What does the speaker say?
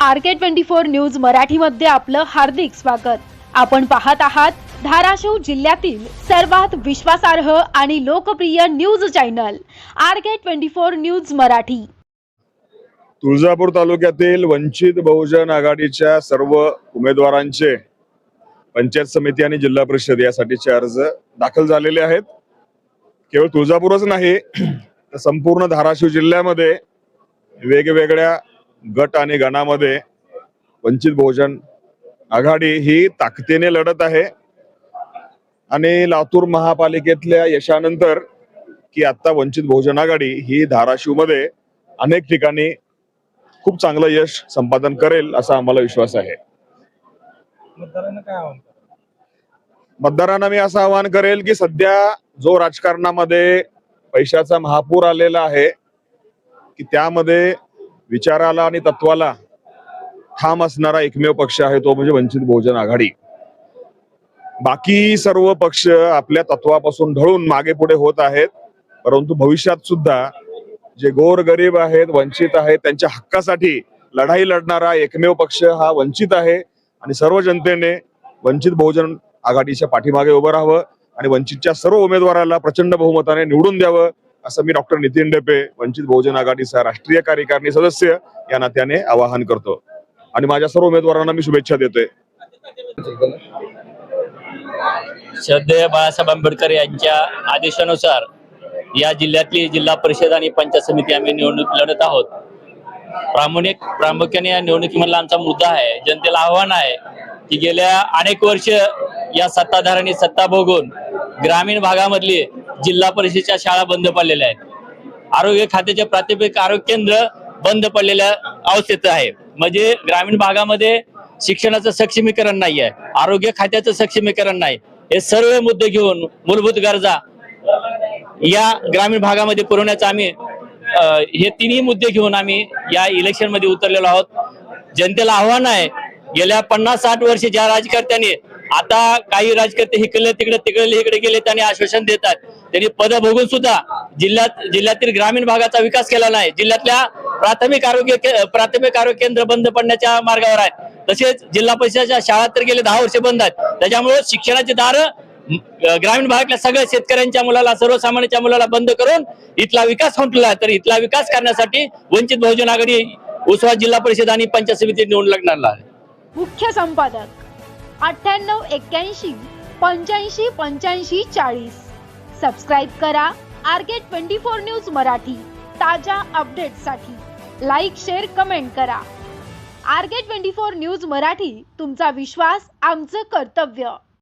RK24 news मराठीमध्ये आपलं हार्दिक स्वागत। आपण पाहत आहात धाराशिव जिल्ह्यातील सर्वात विश्वासार्ह आणि लोकप्रिय news channel RK24 news Marathi. Tuljapur तालुक्यातील वंचित बहुजन आघाडीच्या सर्व उमेदवारांचे पंचायत समिती आणि जिल्हा परिषद यासाठीचे अर्ज दाखल झालेले आहेत। केवळ तुळजापूरच नाही तर संपूर्ण धाराशिव जिल्ह्यामध्ये वेगवेगळ्या गट आणि गणामध्ये वंचित बहुजन आघाडी ही ताकदीने लढत आहे आणि लातूर महापालिकेतल्या यशानंतर की आता वंचित बहुजन आघाडी ही धाराशिव मध्ये अनेक ठिकाणी खूप चांगलं यश संपादन करेल असा आम्हाला विश्वास आहे। मतदारांना मी असं आवाहन करेल की सध्या जो राजकारणामध्ये पैशाचा महापूर आलेला आहे की त्यामध्ये विचाराला आणि तत्वाला ठाम असणारा एकमेव पक्ष आहे तो म्हणजे वंचित बहुजन आघाडी। बाकी सर्व पक्ष आपल्या तत्वापासून ढळून मागे पुढे होत आहेत, परंतु भविष्यात सुद्धा जे गोरगरीब आहेत, वंचित आहेत, त्यांच्या हक्कासाठी लढाई लढणारा एकमेव पक्ष हा वंचित आहे आणि सर्व जनतेने वंचित बहुजन आघाडीच्या पाठीमागे उभं राहावं आणि वंचितच्या सर्व उमेदवाराला प्रचंड बहुमताने निवडून द्यावं असं मी डॉक्टर नितीन डेपे वंचित बहुजन आघाडीचा राष्ट्रीय कार्यकारिणी सदस्य या नात्याने आवाहन करतो आणि माझ्या सर्व उमेदवारांना मी शुभेच्छा देतोय। श्रद्धेय बाळासाहेब आंबेडकर यांच्या आदेशानुसार या जिल्ह्यातली जिल्हा परिषद आणि पंचायत समिती आम्ही निवडणूक लढत आहोत। प्रामुख्याने या निवडणुकीमधला आमचा मुद्दा आहे, जनतेला आव्हान आहे की गेल्या अनेक वर्ष या सत्ताधाऱ्यांनी सत्ता भोगून ग्रामीण भागामधली जिल्हा परिषदेच्या शाळा बंद पडलेल्या आहेत। आरोग्य खात्याचे प्राथमिक आरोग्य केंद्र बंद पडलेल्या अवस्थेत आहे। म्हणजे ग्रामीण भागामध्ये शिक्षणाचं सक्षमीकरण नाही आहे, आरोग्य खात्याचं सक्षमीकरण नाही। हे सर्व मुद्दे घेऊन मूलभूत गरजा या ग्रामीण भागामध्ये पुरवण्याचा आम्ही हे तिन्ही मुद्दे घेऊन आम्ही या इलेक्शन मध्ये उतरलेलो आहोत। जनतेला आव्हान आहे, गेल्या 50-60 वर्ष ज्या राजकर्त्यांनी, आता काही राजकर्ते इकडले तिकडे इकडे गेले, त्यांनी आश्वासन देतात, त्यांनी पद भोगून सुद्धा जिल्ह्यातील ग्रामीण भागाचा विकास केला नाही। जिल्ह्यातल्या प्राथमिक आरोग्य केंद्र बंद पडण्याच्या मार्गावर आहे। तसेच जिल्हा परिषदेच्या शाळा तर गेले 10 वर्ष बंद आहेत। त्याच्यामुळे शिक्षणाचे दार ग्रामीण भागातल्या सगळ्या शेतकऱ्यांच्या मुलाला, सर्वसामान्यांच्या मुलाला बंद करून इथला विकास संपलेला आहे। तर इथला विकास करण्यासाठी वंचित बहुजन आघाडी उस्मानाबाद जिल्हा परिषद आणि पंचायत समिती निवडणूक लढणार आहे। मुख्य संपादक 98 81 85 85 40। सबस्क्राइब करा RK24 न्यूज मराठी। ताजा अपडेट्ससाठी लाईक, शेअर, कमेंट करा। RK24 न्यूज मराठी, तुमचा विश्वास आमचं कर्तव्य।